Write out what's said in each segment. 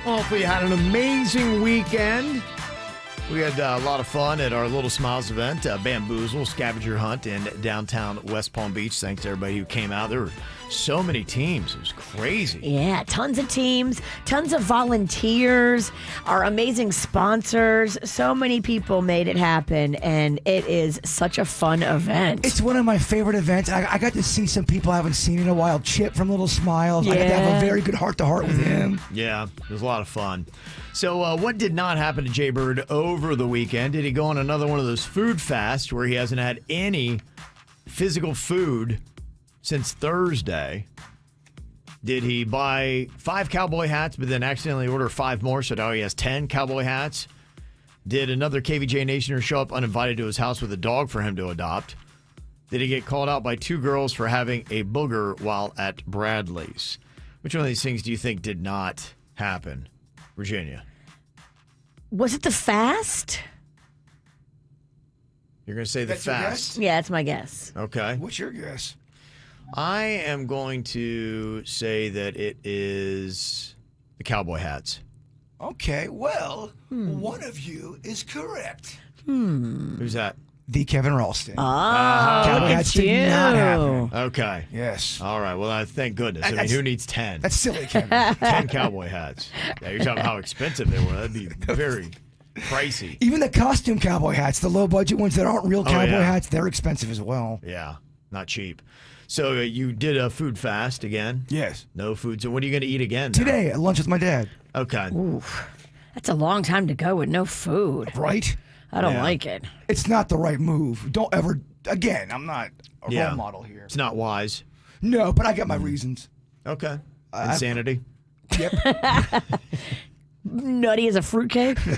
Hopefully you had an amazing weekend. We had a lot of fun at our Little Smiles event, Bamboozle Scavenger Hunt in downtown West Palm Beach. Thanks to everybody who came out. There were so many teams. It was crazy. Yeah, tons of teams, tons of volunteers, our amazing sponsors. So many people made it happen, and it is such a fun event. It's one of my favorite events. I got to see some people I haven't seen in a while. Chip from Little Smiles. I got to have a very good heart-to-heart with him. Yeah, it was a lot of fun. So what did not happen to Jbird over the weekend? Did he go on another one of those food fasts where he hasn't had any physical food since Thursday? Did he buy 5 cowboy hats but then accidentally order 5 more, so now he has 10 cowboy hats? Did another KVJ Nationer show up uninvited to his house with a dog for him to adopt? Did he get called out by 2 girls for having a booger while at Bradley's? Which one of these things do you think did not happen? Virginia. Was it the fast? You're going to say the That's your fast. guess? Yeah, that's my guess. Okay. What's your guess? I am going to say that it is the cowboy hats. Okay, well, one of you is correct. Who's that? The Kevin Ralston. Oh, Cowboy look hats at did you. not happen. Okay. Yes. All right. Well, thank goodness. I mean, That's- who needs 10? That's silly, Kevin. 10 cowboy hats. Yeah, you're talking about how expensive they were. That'd be very pricey. Even the costume cowboy hats, the low-budget ones that aren't real cowboy yeah. hats, they're expensive as well. Yeah, not cheap. So you did a food fast again? Yes. No food. So what are you going to eat again now? Today, at lunch with my dad. Okay. Oof. That's a long time to go with no food. Right? I don't Yeah. like it. It's not the right move. Don't ever, again, I'm not a role model here. It's not wise. No, but I got my reasons. Okay. Insanity. Yep. Nutty as a fruitcake. Who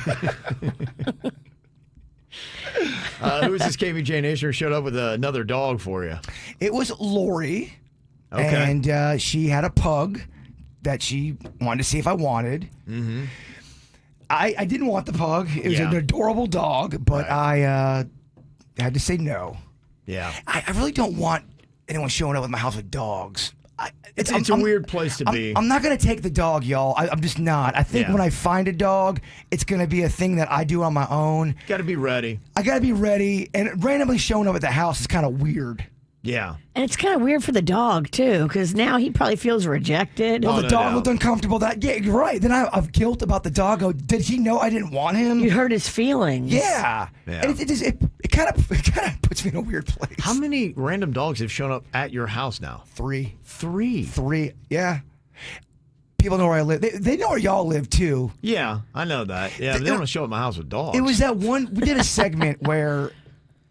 was this KVJ Nation who showed up with another dog for you? It was Lori. Okay. And she had a pug that she wanted to see if I wanted. Mm-hmm. I didn't want the pug. It was an adorable dog, but I had to say no. Yeah. I really don't want anyone showing up at my house with dogs. It's a weird place to be. I'm not going to take the dog, y'all. I'm just not. I think when I find a dog, it's going to be a thing that I do on my own. Got to be ready. I got to be ready. And randomly showing up at the house is kind of weird. Yeah. And it's kind of weird for the dog, too, because now he probably feels rejected. Well, Oh, the no dog doubt. looked uncomfortable. Yeah, you're right. Then I have guilt about the dog. Did he know I didn't want him? You hurt his feelings. Yeah. Yeah. And it kind of puts me in a weird place. How many random dogs have shown up at your house now? 3. 3. Yeah. People know where I live. They know where y'all live too. Yeah, I know that. Yeah, but they don't show up at my house with dogs. It was that one. We did a segment where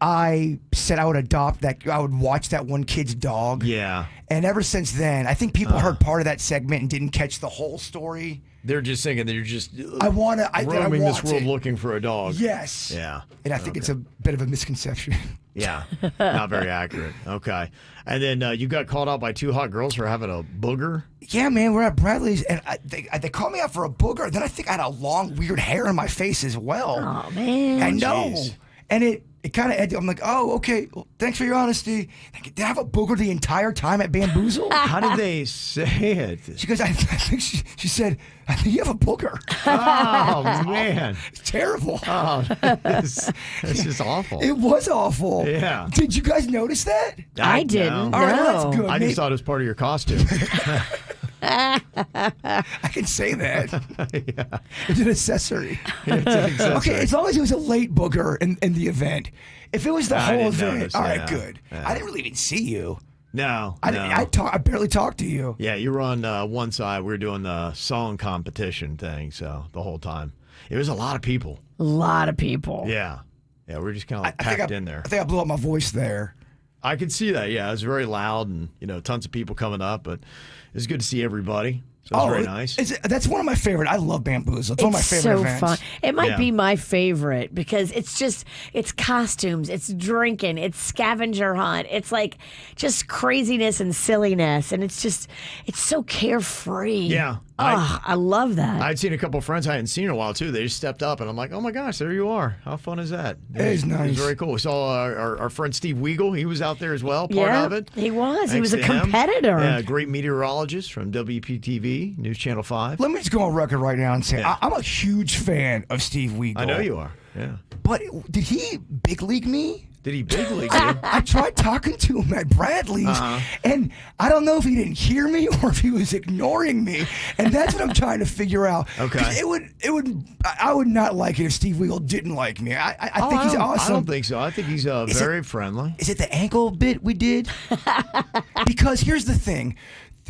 I said I would adopt that. I would watch that one kid's dog. Yeah. And ever since then, I think people heard part of that segment and didn't catch the whole story. They're just thinking that you're just want roaming this world it. looking for a dog. Yes. Yeah. And I think it's a bit of a misconception. Yeah. Not very accurate. Okay. And then you got called out by 2 hot girls for having a booger? Yeah, man, we're at Bradley's, and they called me out for a booger. Then I think I had a long, weird hair in my face as well. Oh, man. I know. Jeez. And it kind of, I'm like, oh, okay, well, thanks for your honesty. Did I have a booger the entire time at Bamboozle? How did they say it? She goes, I think she said, I think you have a booger. Oh, man. It's terrible. Oh, that's just awful. It was awful. Yeah. Did you guys notice that? I didn't. know. All right, No. that's good. I just thought it was part of your costume. I can say that. Yeah. It's an accessory. It's an accessory. Okay, as long as it was a late booger in the event. If it was the I whole didn't event, notice, all right, yeah. good. Yeah. I didn't really even see you. No. I barely talked to you. Yeah, you were on one side. We were doing the song competition thing, so the whole time. It was a lot of people. A lot of people. Yeah. Yeah, we were just kind of like I think packed in there. I think I blew up my voice there. I could see that. Yeah, it was very loud and, tons of people coming up, but it was good to see everybody. So it was very nice. That's one of my favorite. I love Bamboozle. It's one of my favorite so events. fun. It might Yeah. be my favorite because it's costumes, it's drinking, it's scavenger hunt, it's like just craziness and silliness, and it's so carefree. Yeah, Oh, I love that. I'd seen a couple of friends I hadn't seen in a while, too. They just stepped up, and I'm like, oh, my gosh, there you are. How fun is that? It is nice. It was very cool. We saw our friend Steve Weagle. He was out there as well, part of it. He was. Thanks He was a to him. competitor. Yeah, great meteorologist from WPTV, News Channel 5. Let me just go on record right now and say I'm a huge fan of Steve Weagle. I know you are, yeah. But did he big league me? Did he big league you? I tried talking to him at Bradley's, and I don't know if he didn't hear me or if he was ignoring me, and that's what I'm trying to figure out. Okay. 'Cause I would not like it if Steve Weagle didn't like me. I think he's awesome. I don't think so. I think he's very friendly. Is it the ankle bit we did? Because here's the thing.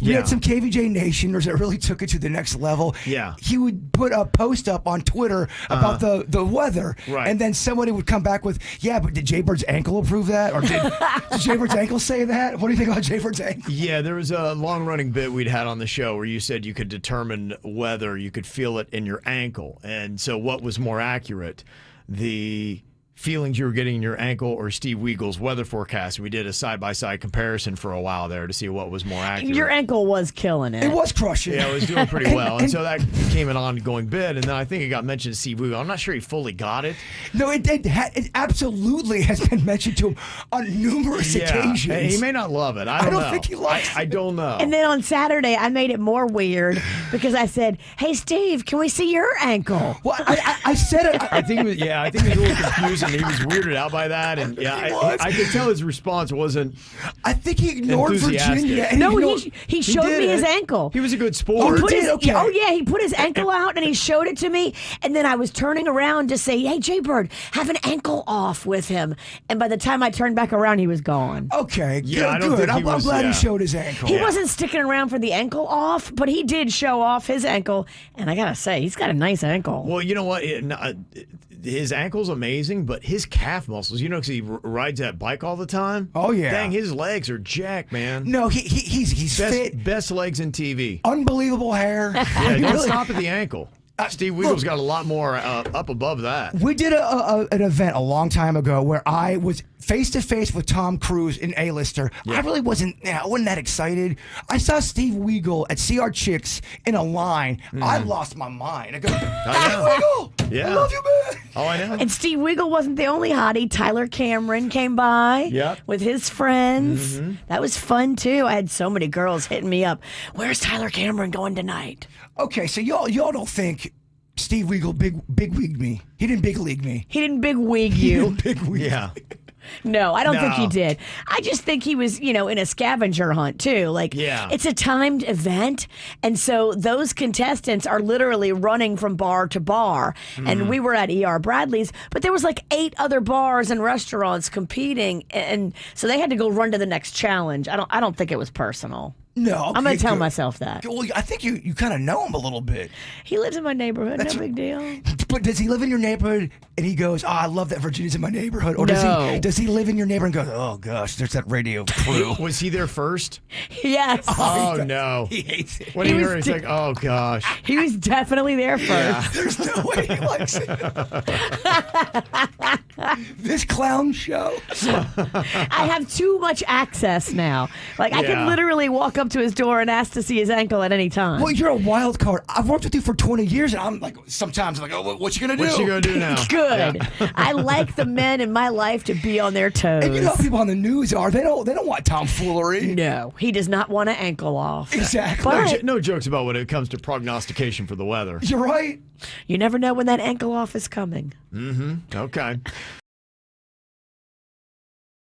We had some KVJ nationers that really took it to the next level. Yeah. He would put a post up on Twitter about the weather. Right. And then somebody would come back with, yeah, but did Jbird's ankle approve that? Or did Jbird's ankle say that? What do you think about Jbird's ankle? Yeah, there was a long-running bit we'd had on the show where you said you could determine whether you could feel it in your ankle. And so what was more accurate, the feelings you were getting in your ankle or Steve Weagle's weather forecast? We did a side-by-side comparison for a while there to see what was more accurate. Your ankle was killing it. It was crushing. Yeah, it was doing pretty well. And so that became an ongoing bit. And then I think it got mentioned to Steve Weagle. I'm not sure he fully got it. No, it absolutely has been mentioned to him on numerous occasions. And he may not love it. I don't know. think he likes it. I don't know. And then on Saturday, I made it more weird because I said, "Hey, Steve, can we see your ankle?" Well, I said it. I think it was, I think he was a little confused and he was weirded out by that. And I could tell his response wasn't. I think he ignored enthusiastic. Virginia. And No, ignored, he showed did me his it. ankle. He was a good sport. He did? Okay. Oh, yeah, he put his ankle out and he showed it to me. And then I was turning around to say, "Hey, Jbird, have an ankle off with him." And by the time I turned back around, he was gone. Okay, Yeah, I good. don't think I'm he was- glad yeah. he showed his ankle. He wasn't sticking around for the ankle off, but he did show off his ankle. And I got to say, he's got a nice ankle. Well, you know what? His ankle's amazing, but his calf muscles, because he rides that bike all the time. Oh, yeah. Dang, his legs are jacked, man. No, he's fit. Best legs in TV. Unbelievable hair. Yeah, He don't really- stop at the ankle. Steve Weagle's got a lot more up above that. We did an event a long time ago where I was face to face with Tom Cruise, an A-lister. Yeah. I really wasn't that excited. I saw Steve Weagle at CR Chicks in a line. I lost my mind. I go, Weagle, Yeah. I love you, man. Oh, I know. And Steve Weagle wasn't the only hottie. Tyler Cameron came by Yep. with his friends. That was fun, too. I had so many girls hitting me up. "Where's Tyler Cameron going tonight?" Okay, so y'all don't think Steve Weagle big wigged me? He didn't big league me. He didn't big wig you. Big wig. Yeah. No, I don't think he No. did. I just think he was, in a scavenger hunt too. Like, Yeah. it's a timed event. And so those contestants are literally running from bar to bar. And we were at ER Bradley's, but there was like 8 other bars and restaurants competing. And so they had to go run to the next challenge. I don't think it was personal. No, I'm going okay, to tell good. myself that. Well, I think you kind of know him a little bit. He lives in my neighborhood. No big deal. But does he live in your neighborhood and he goes, "Oh, I love that Virginia's in my neighborhood"? Or No. does he live in your neighborhood and goes, "Oh gosh, there's that radio crew"? Was he there first? Yes. Oh, no. He hates it. When He he was heard it, he's like, oh, gosh. He was definitely there first. There's no way he likes it. This clown show. I have too much access now. Like, I Yeah. can literally walk up to his door and ask to see his ankle at any time. Well, you're a wild card. I've worked with you for 20 years, and I'm like, sometimes I'm like, "Oh, what you gonna do?" What's she going to do now? Good. I like the men in my life to be on their toes. And you know how people on the news are. They don't want tomfoolery. No, he does not want an ankle off. Exactly. But No jokes about when it comes to prognostication for the weather. You're right. you never know when that ankle off is coming. Okay.